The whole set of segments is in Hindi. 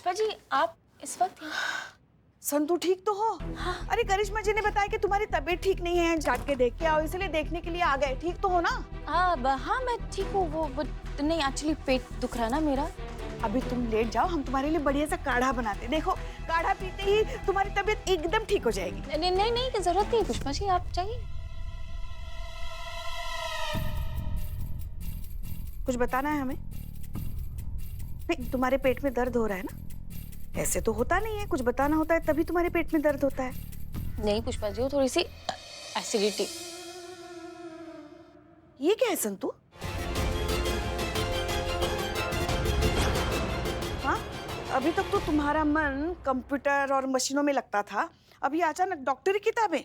पुष्पा जी आप इस वक्त संतु ठीक तो हो? हाँ। अरे करिश्मा जी ने बताया कि तुम्हारी तबीयत ठीक नहीं है, जाट के देख के आओ, इसलिए देखने के लिए आ गए। ठीक तो हो ना? हाँ मैं ठीक हूँ। वो नहीं, एक्चुअली पेट दुख रहा ना मेरा। अभी तुम लेट जाओ, हम तुम्हारे लिए बढ़िया सा काढ़ा बनाते। देखो काढ़ा पीते ही तुम्हारी तबीयत एकदम ठीक हो जाएगी। नहीं जरूरत नहीं पुष्पा जी, आप चाहिए। कुछ बताना है हमें? नहीं, तुम्हारे पेट में दर्द हो रहा है ना? ऐसे तो होता नहीं है, कुछ बताना होता है तभी तुम्हारे पेट में दर्द होता है। नहीं पुष्पा जी, वो थोड़ी सी एसिडिटी। ये क्या है संतु? हाँ, अभी तक तो तुम्हारा मन कंप्यूटर और मशीनों में लगता था, अभी अचानक डॉक्टरी किताबें।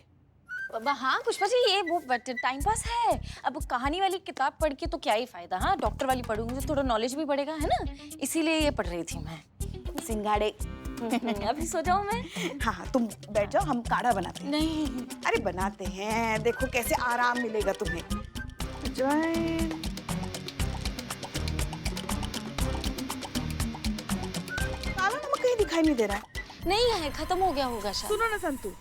हाँ पुष्पा जी, ये वो टाइम पास है। अब कहानी वाली किताब पढ़ के तो क्या ही फायदा। हाँ, डॉक्टर वाली पढ़ूंगी तो थोड़ा नॉलेज भी बढ़ेगा, है ना? इसीलिए ये पढ़ रही थी मैं। सिंगाड़े। अभी सो जाऊं मैं? हाँ तुम बैठ जाओ, हम काढ़ा बनाते हैं। नहीं। अरे बनाते हैं, देखो कैसे आराम मिलेगा तुम्हें। अजवाइन, काला नमक कहीं दिखाई नहीं दे रहा है। नहीं है, खत्म हो गया होगा शायद। सुनो ना संतु,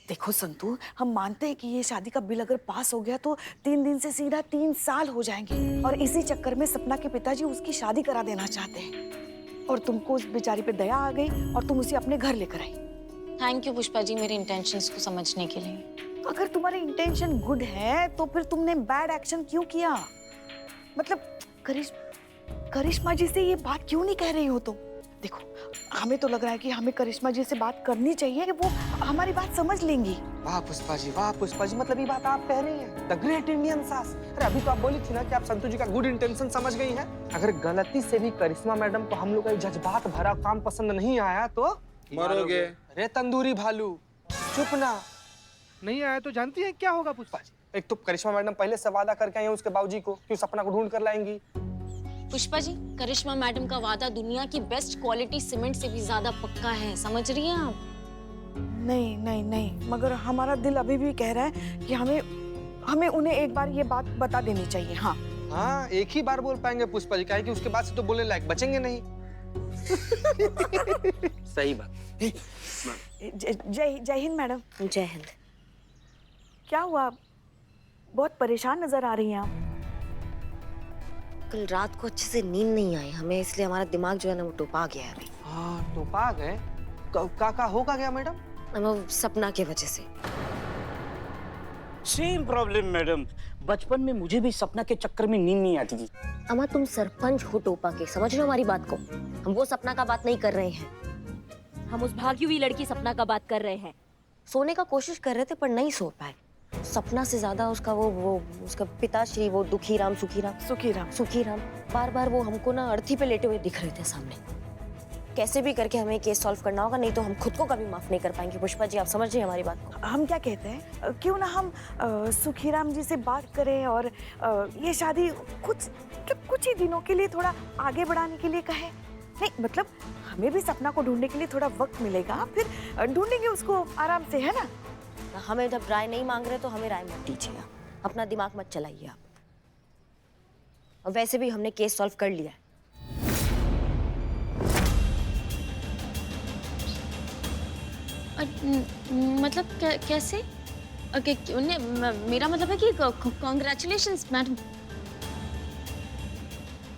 देखो संतु, हम मानते हैं कि ये शादी का बिल अगर पास हो गया तो 3 दिन से सीधा 3 साल हो जाएंगे, और इसी चक्कर में सपना के पिताजी उसकी शादी करा देना चाहते हैं, और तुमको उस बेचारी पे दया आ गई और तुम उसे अपने घर लेकर आई। थैंक यू पुष्पा जी मेरे इंटेंशंस को समझने के लिए। अगर तुम्हारी इंटेंशन गुड है तो फिर तुमने बैड एक्शन क्यों किया? मतलब करिश्मा जी से ये बात क्यों नहीं कह रही हो तुम? देखो, हमें तो लग रहा है कि हमें करिश्मा जी से बात करनी चाहिए, वो हमारी बात समझ लेंगी। वाह पुष्पा जी, मतलब ये बात आप कह रही हैं, द ग्रेट इंडियन सास। अरे अभी तो आप बोली थी ना कि आप संतु जी का गुड इंटेंशन समझ गई हैं। अगर गलती से भी करिश्मा मैडम को हम लोग का जज्बात भरा काम पसंद नहीं आया तो मरोगे। अरे तंदूरी भालू, चुप ना। नहीं आया तो जानती हैं क्या होगा पुष्पा जी? एक तो करिश्मा मैडम पहले से वादा करके आई हैं उसके बाबूजी को कि सपना को ढूंढ कर लाएंगी। पुष्पा जी, करिश्मा मैडम का वादा दुनिया की बेस्ट क्वालिटी सीमेंट से भी ज्यादा पक्का है, समझ रही हैं आप? नहीं, मगर हमारा दिल अभी भी कह रहा है कि हमें उन्हें एक बार ये बात बता देनी चाहिए। हाँ, एक ही बार बोल पाएंगे पुष्पा जी, काहे कि उसके बाद से तो बोलने लायक बचेंगे नहीं। सही बात। जय हिंद मैडम। जय हिंद। क्या हुआ, बहुत परेशान नजर आ रही हैं आप। कल रात को अच्छे से नींद नहीं आई हमें, इसलिए हमारा दिमाग जो है ना वो टोपा गया है अभी। हाँ टोपा गए? का होगा क्या मैडम? वो सपना की वजह से। सेम प्रॉब्लम मैडम, बचपन में मुझे भी सपना के चक्कर में नींद नहीं आती थी। अमा तुम सरपंच हो टोपा के, समझ रहे हो हमारी बात को? हम वो सपना का बात नहीं कर रहे हैं, हम उस भागी हुई लड़की सपना का बात कर रहे हैं। सोने का कोशिश कर रहे थे पर नहीं सो पाए। सपना से ज्यादा उसका वो उसका पिताश्री, वो सुखीराम बार बार वो हमको ना अर्थी पे लेटे हुए दिख रहे थे सामने। कैसे भी करके हमें केस सॉल्व करना होगा, नहीं तो हम खुद को कभी माफ नहीं कर पाएंगे। पुष्पा जी आप समझ रही हैं हमारी बात को? हम क्या कहते हैं, क्यों ना हम सुखीराम जी से बात करें और ये शादी कुछ ही दिनों के लिए थोड़ा आगे बढ़ाने के लिए कहें। नहीं मतलब हमें भी सपना को ढूंढने के लिए थोड़ा वक्त मिलेगा, फिर ढूंढेंगे उसको आराम से, है ना? हमें जब राय नहीं मांग रहे तो हमें राय मत दीजिए, अपना दिमाग मत चलाइए आप। और वैसे भी हमने केस सॉल्व कर लिया है। मतलब कैसे? मेरा मतलब है कि कॉन्ग्रेचुलेशंस मैडम।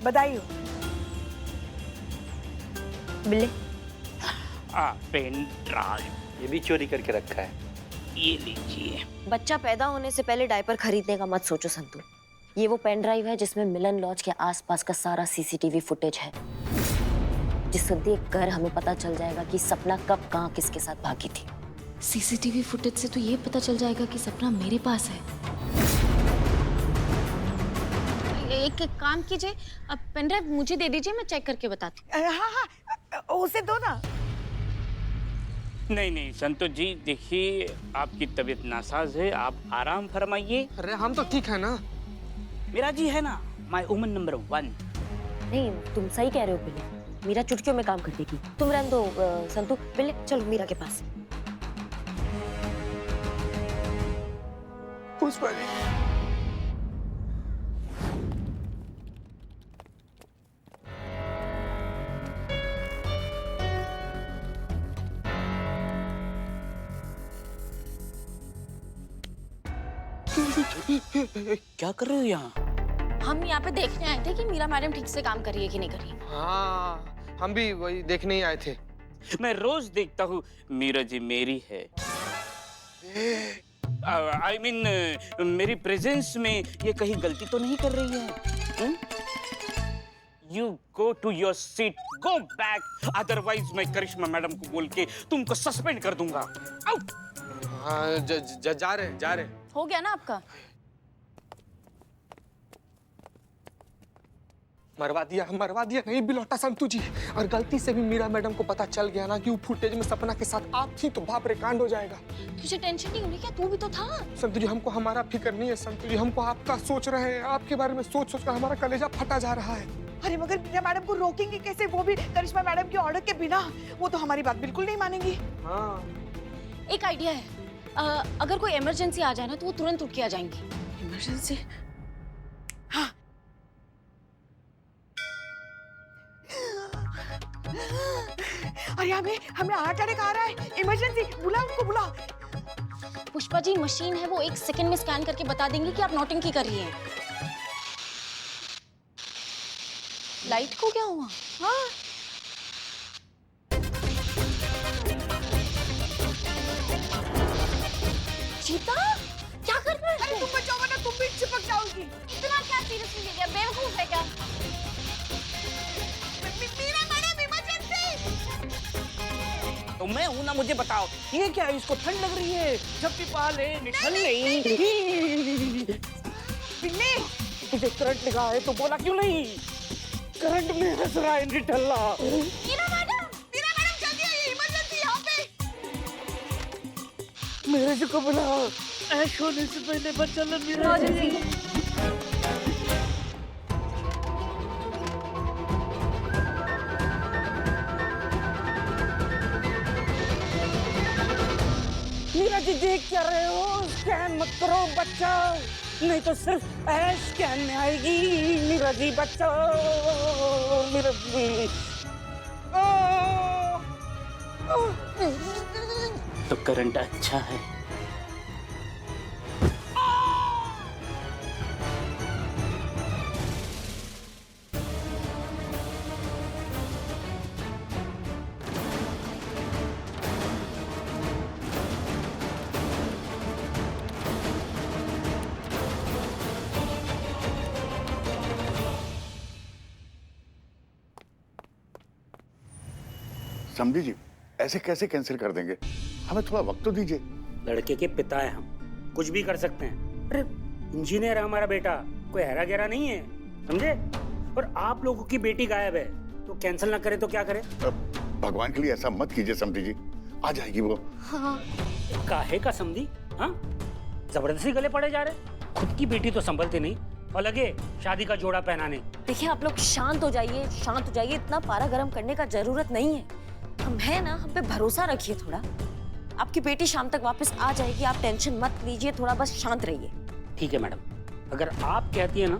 बधाई हो। बिल्ले पेन ड्राइव ये भी चोरी करके रखा है, ये लीजिए। बच्चा पैदा होने से पहले डायपर खरीदने का मत सोचो संतु। ये वो पेन ड्राइव है जिसमें मिलन लॉज के आसपास का सारा सीसीटीवी फुटेज है, जिसे देखकर हमें पता चल जाएगा कि सपना कब कहाँ किसके साथ भागी थी। सीसीटीवी फुटेज से तो ये पता चल जाएगा कि सपना मेरे पास है। एक काम कीजिए, अब पेन ड्राइव मुझे दे दीजिए, मैं चेक करके बताती हूँ। हाँ उसे दो ना। नहीं नहीं संतोष जी, देखिए आपकी तबीयत नासाज है, आप आराम फरमाइए। अरे हम तो ठीक है ना। मेरा जी है ना, माय वुमन नंबर 1। नहीं, तुम सही कह रहे हो पहले। मीरा चुटकियों में काम कर देगी। तुम रहने दो संतु, पहले चलो मीरा के पास। पुष्पा जी, क्या कर रहे हो यहाँ? हम यहाँ पे देखने आए थे कि मीरा मैडम ठीक से काम कर रही है कि नहीं कर रही है। हाँ हम भी वही देखने ही आए थे। मैं रोज देखता हूँ मीरा जी मेरी है। आई मीन मेरी प्रेजेंस में ये कहीं गलती तो नहीं कर रही है? You go to your seat, go back, otherwise मैं करिश्मा मैडम को बोल के तुमको सस्पेंड कर दूंगा। आउट। हाँ जा रहे। हो गया ना आपका? मरवा दिया नहीं बिलौटा संतु जी। और गलती से भी मीरा मैडम को पता चल गया ना कि वो फुटेज में सपना के साथ आप थी तो बाप रे कांड हो जाएगा। तुझे टेंशन नहीं होगी क्या? तू भी तो था। संतु जी हमको हमारा फिक्र नहीं है संतु जी, हमको आपका सोच रहे हैं, आपके बारे में सोच कर हमारा कलेजा फटा जा रहा है। अरे मगर मीरा मैडम को रोकेंगे कैसे, वो भी करिश्मा मैडम के ऑर्डर के बिना? वो तो हमारी बात बिल्कुल नहीं मानेंगी। हाँ एक आइडिया है, अगर कोई इमरजेंसी आ जाए ना तो वो तुरंत उठ के आ जाएंगी। इमरजेंसी? हाँ। अरे हमें हार्ट अटैक आ रहा है, इमरजेंसी, बुला उनको, बुला। पुष्पा जी मशीन है, वो 1 सेकंड में स्कैन करके बता देंगे कि आप नौटंकी कर रही हैं। लाइट को क्या हुआ? हाँ चीता क्या कर रहा है? अरे तुम बचाओ वरना तुम भी चिपक जाओगी। इतना क्या सीरियसली ले लिया? बेवकूफ है क्या? Meera madam emergency. तो मैं हूं ना, मुझे बताओ ये क्या है? इसको ठंड लग रही है, झप्पी पा ले, निठल नहीं। बिन्नी, तुझे करंट लगा है तो बोला क्यों नहीं? करंट में हंस रहा है निठल्ला। मीरा मैडम जल्दी आइए, इमरजेंसी यहाँ पे। मेरे जी को बुला, ऐश होने से पहले बचा लो मेरा जी। मीरा जी देख क्या रहे हो? स्कैन मत करो, बचाओ, नहीं तो सिर्फ ऐश स्कैन में आएगी। मीरा जी बचाओ, मीरा जी। तो करंट अच्छा है। समझी जी, ऐसे कैसे कैंसिल कर देंगे? हमें थोड़ा वक्त तो दीजिए। लड़के के पिता है हम, कुछ भी कर सकते हैं। अरे इंजीनियर है हमारा बेटा, कोई हैरा गहरा नहीं है, समझे? और आप लोगों की बेटी गायब है तो कैंसिल ना करे तो क्या करे? भगवान के लिए ऐसा मत कीजिए समझी जी, आ जाएगी वो। हाँ काहे का समझी? हाँ जबरदस्ती गले पड़े जा रहे, खुद की बेटी तो संभलती नहीं और लगे शादी का जोड़ा पहनाने। देखिए आप लोग शांत हो जाइए, शांत हो जाइए। इतना पारा गर्म करने का जरूरत नहीं है। हम है ना, हम पे भरोसा रखिए थोड़ा। आपकी बेटी शाम तक वापस आ जाएगी, आप टेंशन मत लीजिए, थोड़ा बस शांत रहिए। ठीक है मैडम, अगर आप कहती है ना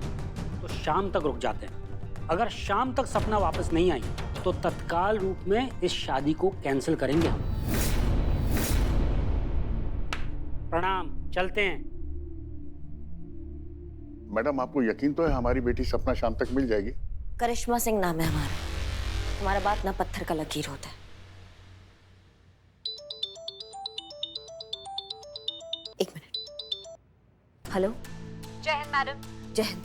तो शाम तक रुक जाते हैं। अगर शाम तक सपना वापस नहीं आई तो तत्काल रूप में इस शादी को कैंसिल करेंगे हम। प्रणाम, चलते हैं। मैडम आपको यकीन तो है हमारी बेटी सपना शाम तक मिल जाएगी? करिश्मा सिंह नाम है हमारा। हमारा बात ना पत्थर का लकीर होता है। एक मिनट। हेलो। जय हिंद मैडम। जय हिंद।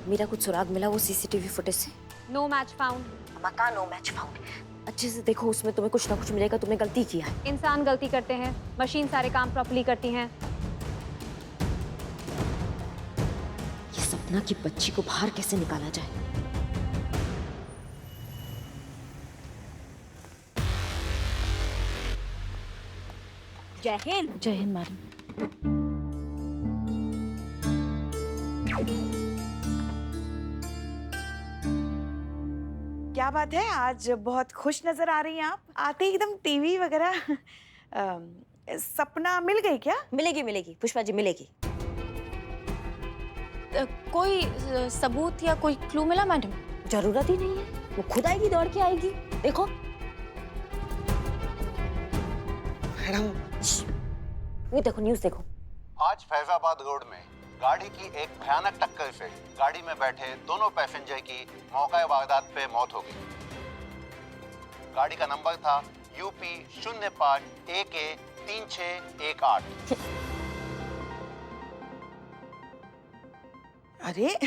मेरा कुछ सुराग मिला वो सीसीटीवी फुटेज से? No match found. मकान नो मैच फाउंड। अच्छे से देखो, उसमें तुम्हें कुछ ना कुछ मिलेगा। तुमने गलती किया है। इंसान गलती करते हैं, मशीन सारे काम प्रॉपर्ली करती हैं। ये सपना की बच्ची को बाहर कैसे निकाला जाए? जय हिंद। जय हिंद मैडम। क्या बात है, आज बहुत खुश नजर आ रही हैं आप। आते ही एकदम टीवी वगैरह। सपना मिल गई क्या? मिलेगी मिलेगी पुष्पा जी, मिलेगी। कोई सबूत या कोई क्लू मिला मैडम? जरूरत ही नहीं है, वो खुद आएगी, दौड़ के आएगी। देखो मैडम, ये देखो, न्यूज़ देखो। आज फैजाबाद रोड में गाड़ी की एक भयानक टक्कर से गाड़ी में बैठे दोनों पैसेंजर की मौका वारदात पे मौत हो गई। गाड़ी का नंबर था UP 05 AK 3618। अरे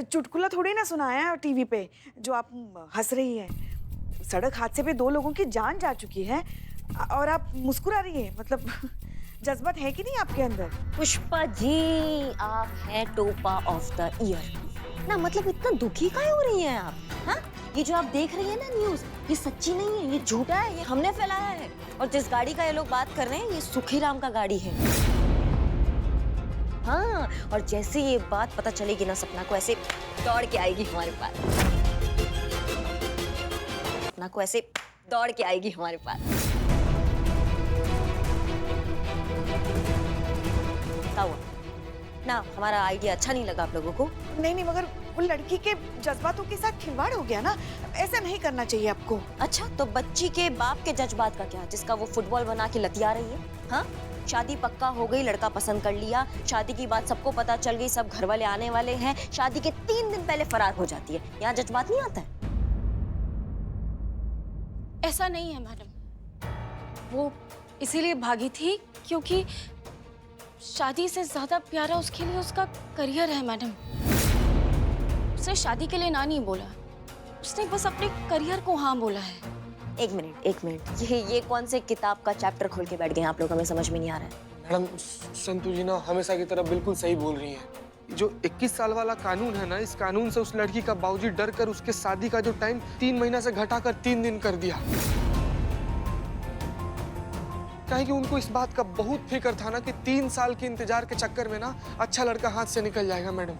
चुटकुला थोड़ी ना सुनाया है टीवी पे जो आप हंस रही हैं। सड़क हादसे पे 2 लोगों की जान जा चुकी है और आप मुस्कुरा रही है। मतलब जज्बात है कि नहीं आपके अंदर? पुष्पा जी, आप हैं टोपा ऑफ द ईयर ना। मतलब इतना दुखी काहे हो रही हैं आप? हाँ, ये जो आप देख रही है ना न्यूज़, ये सच्ची नहीं है, ये झूठा है, ये हमने फैलाया है। और जिस गाड़ी का ये लोग बात कर रहे हैं, ये सुखीराम का गाड़ी है। हाँ, और जैसे ये बात पता चलेगी ना, सपना को ऐसे दौड़ के आएगी हमारे पास। सपना को ऐसे दौड़ के आएगी हमारे पास। क्या हुआ? ना हमारा आइडिया अच्छा नहीं लगा आप लोगों को? नहीं, मगर वो लड़की के जज्बातों के साथ खिलवाड़ हो गया ना। ऐसा नहीं करना चाहिए आपको। अच्छा, तो बच्ची के बाप के जज्बात का क्या, जिसका वो फुटबॉल बना के लतिया रही है? हाँ, शादी पक्का हो गई, लड़का पसंद कर लिया, शादी की बात सबको पता चल गई, सब घर वाले आने वाले हैं, शादी के 3 दिन पहले फरार हो जाती है। यहाँ जज्बात नहीं आता है? ऐसा नहीं है मैडम, वो इसीलिए भागी थी क्योंकि शादी से ज्यादा प्यारा उसके लिए उसका करियर है मैडम। उसने शादी के लिए ना नहीं बोला, उसने बस अपने करियर को हाँ बोला है। एक मिनट, ये कौन से किताब का चैप्टर खोल के बैठ गए आप लोग? हमें समझ में नहीं आ रहा है। मैडम, संतु जी ना हमेशा की तरह बिल्कुल सही बोल रही हैं। जो 21 साल वाला कानून है ना, इस कानून से उस लड़की का बाबूजी डर कर उसके शादी का जो टाइम 3 महीना से घटाकर 3 दिन कर दिया। काहे कि उनको इस बात का बहुत फिक्र था ना कि 3 साल के इंतजार के चक्कर में ना अच्छा लड़का हाथ से निकल जाएगा। मैडम,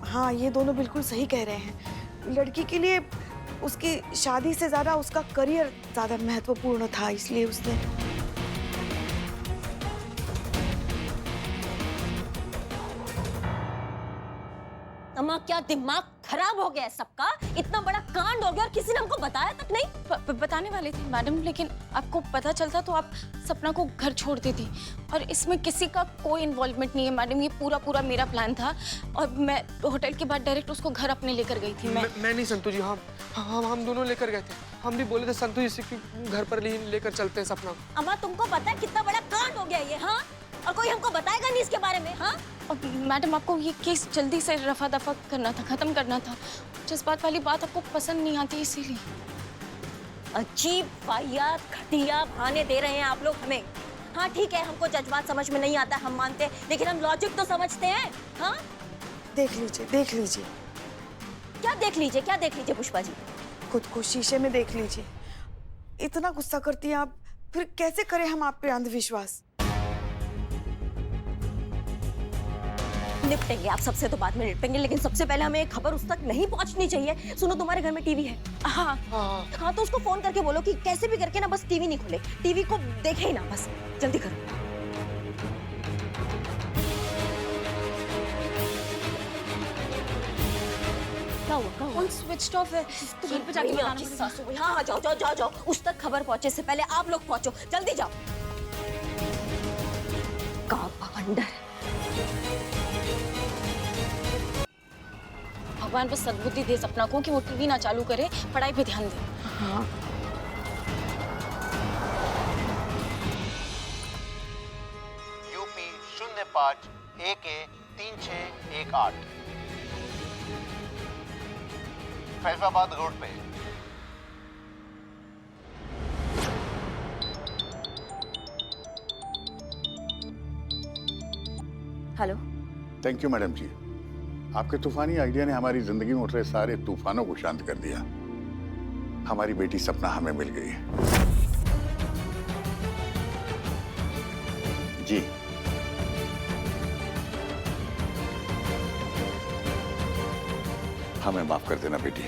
हाँ, ये दोनों बिल्कुल सही कह रहे हैं। लड़की के लिए उसकी शादी से ज्यादा उसका करियर ज्यादा महत्वपूर्ण था, इसलिए उसने। अम्मा, क्या दिमाग खराब हो गया है सबका? इतना बड़ा कांड हो गया और किसी ने हमको बताया तक नहीं। बताने वाले थे मैडम, लेकिन आपको पता चलता तो आप सपना को घर छोड़ देती। और इसमें किसी का कोई इन्वॉल्वमेंट नहीं है मैडम, ये पूरा मेरा प्लान था। और मैं होटल के बाद डायरेक्ट उसको घर अपने लेकर गई थी। मैं नहीं संतु जी, हम दोनों लेकर गए थे। हम भी बोले थे संतु जी से कि घर पर लेकर चलते हैं सपना को। अम्मा, तुमको पता है कितना बड़ा कांड हो गया ये? हाँ, और कोई हमको बताएगा नहीं इसके बारे में? हाँ, और मैडम, आपको ये केस जल्दी से रफा दफा करना था, खत्म करना था। जज्बात वाली बात आपको पसंद नहीं आती, इसीलिए। अजीब वाहियात घटिया बहाने दे रहे हैं आप लोग हमें। हाँ ठीक है, हमको जज्बात समझ में नहीं आता, हम मानते हैं, लेकिन हम लॉजिक तो समझते हैं। हाँ, देख लीजिए। क्या देख लीजिए पुष्पा जी? खुद को शीशे में देख लीजिए। इतना गुस्सा करती हैं आप, फिर कैसे करें हम आप पे अंधविश्वास? निपटेंगे, आप सबसे तो बाद में निपटेंगे, लेकिन सबसे पहले हमें एक खबर उस तक नहीं पहुंचनी चाहिए। सुनो, तुम्हारे घर में टीवी है? हाँ, तो उसको फोन करके बोलो कि कैसे भी करके ना बस टीवी नहीं खोले, टीवी को देखे ही ना, बस जल्दी करो। क्या हुआ? फोन स्विच ऑफ है, तो घर पे जाके बताना पड़ेगा। सासू, हाँ, जाओ, उस तक खबर पहुंचे से पहले आप लोग पहुंचो, जल्दी जाओ। का बवंडर। भगवान बस सद्बुद्धि दे सपना को कि वो टीवी ना चालू करे, पढ़ाई पे ध्यान दे। हाँ, UP 05 AK 3618 फैजाबाद रोड पे। हेलो। थैंक यू मैडम जी। आपके तूफानी आइडिया ने हमारी जिंदगी में उठ रहे सारे तूफानों को शांत कर दिया। हमारी बेटी सपना हमें मिल गई है। जी। हमें माफ कर देना बेटी।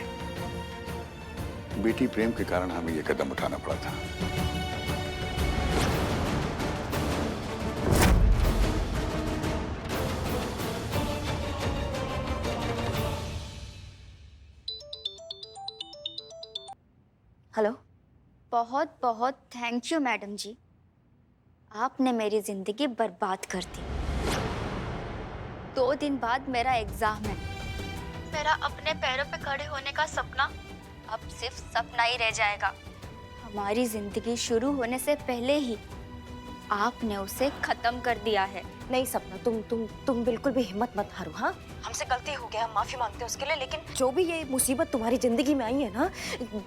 बेटी प्रेम के कारण हमें यह कदम उठाना पड़ा था। हेलो। बहुत बहुत थैंक यू मैडम जी, आपने मेरी जिंदगी बर्बाद कर दी। 2 दिन बाद मेरा एग्जाम है। मेरा अपने पैरों पे खड़े होने का सपना अब सिर्फ सपना ही रह जाएगा। हमारी जिंदगी शुरू होने से पहले ही आपने उसे खत्म कर दिया है। नहीं सपना, तुम बिल्कुल भी हिम्मत मत हारो। हाँ, हमसे गलती हो गया, हम माफी मांगते हैं उसके लिए। लेकिन जो भी ये मुसीबत तुम्हारी जिंदगी में आई है ना,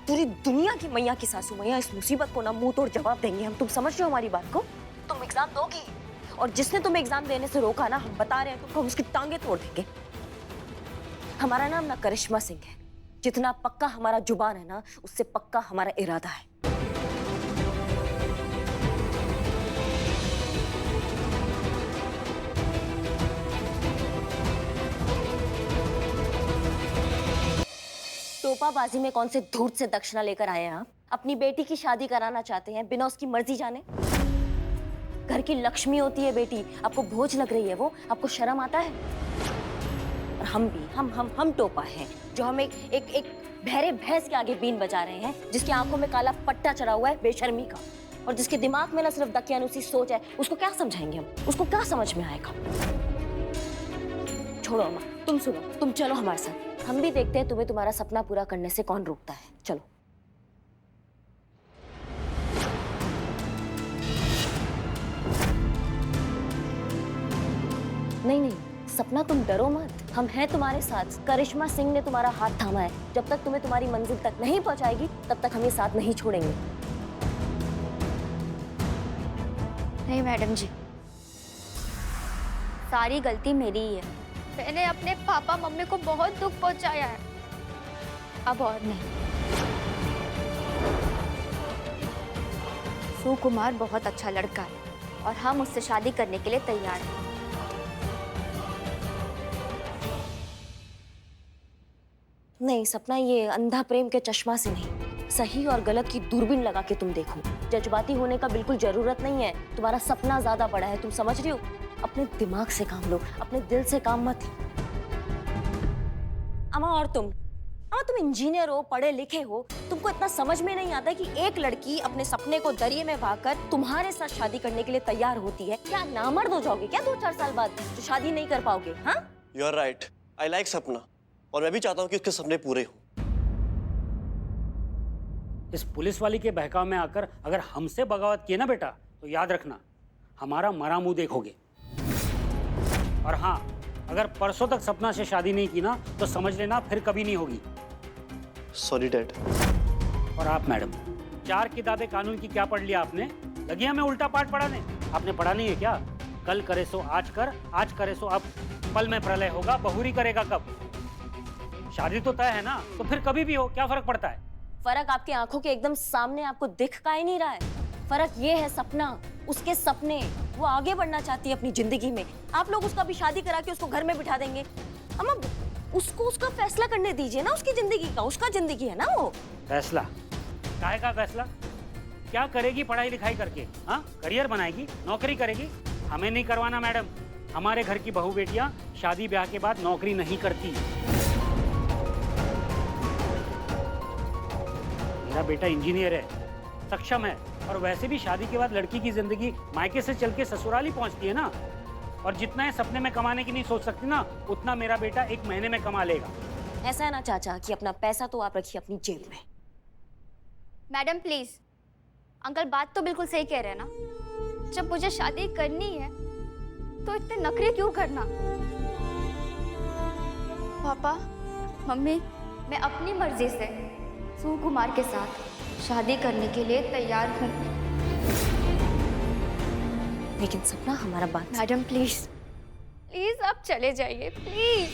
पूरी दुनिया की मैया की सासू मैया इस मुसीबत को ना मुंह तोड़ जवाब देंगे हम। तुम समझ रहे हो हमारी बात को? तुम एग्जाम दोगी, और जिसने तुम्हें एग्जाम देने से रोका ना, हम बता रहे हैं तुमको, हम उसकी टांगे तोड़ देंगे। हमारा नाम ना करिश्मा सिंह है। जितना पक्का हमारा जुबान है ना, उससे पक्का हमारा इरादा है। टोपाबाजी में कौन से धूर्त से दक्षिणा लेकर आए हैं आप? अपनी बेटी की शादी कराना चाहते हैं बिना उसकी मर्जी जाने? घर की लक्ष्मी होती है बेटी, आपको बोझ लग रही है वो? आपको शर्म आता है? और हम भी हम टोपा हैं जो हम एक बहरे भैंस के आगे बीन बजा रहे हैं, जिसकी आंखों में काला पट्टा चढ़ा हुआ है बेशर्मी का, और जिसके दिमाग में ना सिर्फ दकियानुसी सोच है। उसको क्या समझाएंगे हम? उसको क्या समझ में आएगा? छोड़ो अम्मा, तुम सुनो, तुम चलो हमारे साथ। हम भी देखते हैं तुम्हें तुम्हारा सपना पूरा करने से कौन रोकता है। चलो। नहीं सपना, तुम डरो मत, हम हैं तुम्हारे साथ। करिश्मा सिंह ने तुम्हारा हाथ थामा है। जब तक तुम्हें तुम्हारी मंजिल तक नहीं पहुंचाएगी, तब तक हम ये साथ नहीं छोड़ेंगे। नहीं मैडम जी, सारी गलती मेरी ही है। मैंने अपने पापा मम्मी को बहुत दुख पहुंचाया है, अब और नहीं। सुकुमार बहुत अच्छा लड़का है और हम उससे शादी करने के लिए तैयार हैं। नहीं सपना, ये अंधा प्रेम के चश्मा से नहीं, सही और गलत की दूरबीन लगा के तुम देखो। जज्बाती होने का बिल्कुल जरूरत नहीं है। तुम्हारा सपना ज्यादा बड़ा है, तुम समझ रही हो? अपने दिमाग से काम लो, अपने दिल से काम मत लो। अम्मा, और तुम इंजीनियर हो, पढ़े लिखे हो, तुमको इतना समझ में नहीं आता कि एक लड़की अपने सपने को दरिये में बहाकर तुम्हारे साथ शादी करने के लिए तैयार होती है? क्या नामर्द हो जाओगे क्या 2-4 साल बाद, जो शादी नहीं कर पाओगे? हाँ, you are right. I like Sapna, और मैं भी चाहता हूँ कि उसके सपने पूरे हों। इस पुलिस वाली के बहकाव में आकर अगर हमसे बगावत किए ना बेटा, तो याद रखना हमारा मरा मुंह देखोगे। और हाँ, अगर परसों तक सपना से शादी नहीं की ना, तो समझ लेना फिर कभी नहीं होगी। Sorry dad. और आप मैडम, 4 किताबें कानून की क्या पढ़ लिया आपने? लगी हमें उल्टा पाठ पढ़ाने? आपने पढ़ा नहीं है क्या? कल करे सो आज कर, आज करे सो अब, पल में प्रलय होगा, बहुरी करेगा कब? शादी तो तय है ना, तो फिर कभी भी हो, क्या फर्क पड़ता है? फर्क आपकी आंखों के एकदम सामने आपको दिख का ही नहीं रहा है। फर्क ये है सपना, उसके सपने, वो आगे बढ़ना चाहती है अपनी जिंदगी में। आप लोग उसका भी शादी करा के उसको घर में बिठा देंगे। अम्मा, उसको उसका फैसला करने दीजिए ना, उसकी जिंदगी का। उसका जिंदगी है ना वो। फैसला? काहे का फैसला? क्या करेगी पढ़ाई लिखाई करके? हाँ, करियर बनाएगी, नौकरी करेगी? हमें नहीं करवाना मैडम। हमारे घर की बहू बेटियां शादी ब्याह के बाद नौकरी नहीं करती। मेरा बेटा इंजीनियर है, सक्षम है, और वैसे भी शादी के बाद लड़की की जिंदगी मायके से चल के ससुराल ही पहुंचती है ना। और जितना है सपने में कमाने की नहीं सोच सकती ना, उतना मेरा बेटा 1 महीने में कमा लेगा। ऐसा है ना चाचा कि अपना पैसा तो आप रखिए अपनी जेब में। मैडम प्लीज, अंकल बात तो बिल्कुल सही कह रहे हैं ना। जब मुझे शादी करनी है तो इतने नखरे क्यों करना? पापा मम्मी, मैं अपनी मर्जी से सुकुमार के साथ शादी करने के लिए तैयार हूँ। लेकिन सपना, हमारा बात। मैडम प्लीज प्लीज आप चले जाइए प्लीज।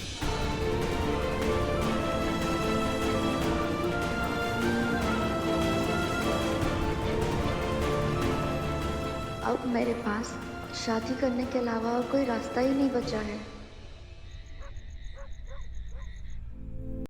अब मेरे पास शादी करने के अलावा और कोई रास्ता ही नहीं बचा है।